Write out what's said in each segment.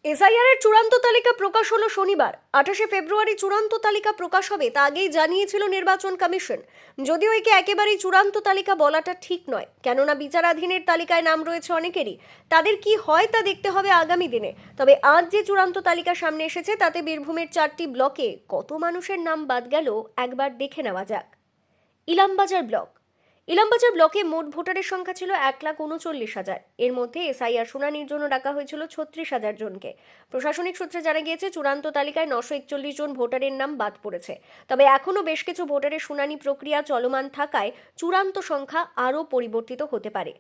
SIR এর চূড়ান্ত তালিকা প্রকাশ হলো শনিবার। 28শে ফেব্রুয়ারি চূড়ান্ত তালিকা প্রকাশ হবে তা আগেই জানিয়েছিল নির্বাচন কমিশন। যদিও একে একেবারেই চূড়ান্ত তালিকা বলাটা ঠিক নয়, কেননা বিচারাধীনের তালিকায় নাম রয়েছে অনেকেরই। তাদের কি হয় তা দেখতে হবে আগামী দিনে। তবে আজ যে চূড়ান্ত তালিকা সামনে এসেছে তাতে বীরভূমের 4টি ব্লকে কত মানুষের নাম বাদ গেল একবার দেখে নেওয়া যাক। ইলামবাজার ব্লক। ইলামবাজার ব্লকে মোট ভোটারের সংখ্যা ছিল 1,39,000। এর মধ্যে এসআইআর শুনানির জন্য ডাকা হয়েছিল 36,000 জনকে। প্রশাসনিক সূত্রে জানা গিয়েছে চূড়ান্ত তালিকায় 941 জন ভোটারের নাম বাদ পড়েছে। তবে এখনও বেশ কিছু ভোটারের শুনানি প্রক্রিয়া চলমান থাকায় চূড়ান্ত সংখ্যা আরও পরিবর্তিত হতে পারে।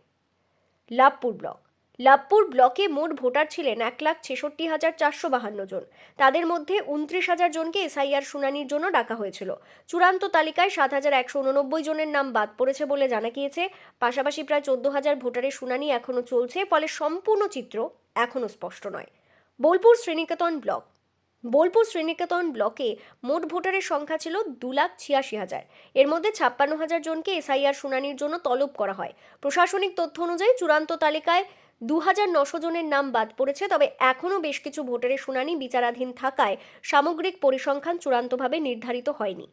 লাভপুর ব্লক। লাভপুর ব্লকে মোট ভোটার ছিলেন 1,66,452 জন। তাদের মধ্যে 29,000 জনকে এসআইআর শুনানির জন্য ডাকা হয়েছিল। চূড়ান্ত তালিকায় 7,189 জনের নাম বাদ পড়েছে বলে জানা গিয়েছে। পাশাপাশি প্রায় 14,000 ভোটারের শুনানি এখনও চলছে, ফলে সম্পূর্ণ চিত্র এখনও স্পষ্ট নয়। বোলপুর শ্রীনিকেতন ব্লক। বোলপুর শ্রীনিকেতন ব্লকে মোট ভোটারের সংখ্যা ছিল 2,86,000। এর মধ্যে 56,000 জনকে এসআইআর শুনানির জন্য তলব করা হয়। প্রশাসনিক তথ্য অনুযায়ী চূড়ান্ত তালিকায় 2,900 জনের নাম বাদ পড়েছে। তবে এখনও বেশ কিছু ভোটারের শুনানি বিচারাধীন থাকায় সামগ্রিক পরিসংখ্যান চূড়ান্তভাবে নির্ধারিত হয়নি।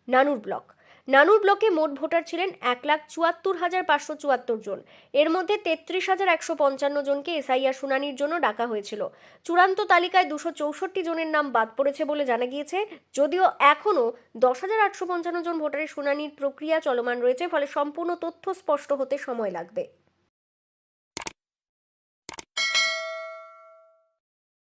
নানুর ব্লক। নানুর ব্লকে মোট ভোটার ছিলেন 1,74,574 জন। এর মধ্যে 33,155 জনকে এসআইআর শুনানির জন্য ডাকা হয়েছিল। চূড়ান্ত তালিকায় 264 জনের নাম বাদ পড়েছে বলে জানা গিয়েছে। যদিও এখনও 10,855 জন ভোটারের শুনানির প্রক্রিয়া চলমান রয়েছে, ফলে সম্পূর্ণ তথ্য স্পষ্ট হতে সময় লাগবে।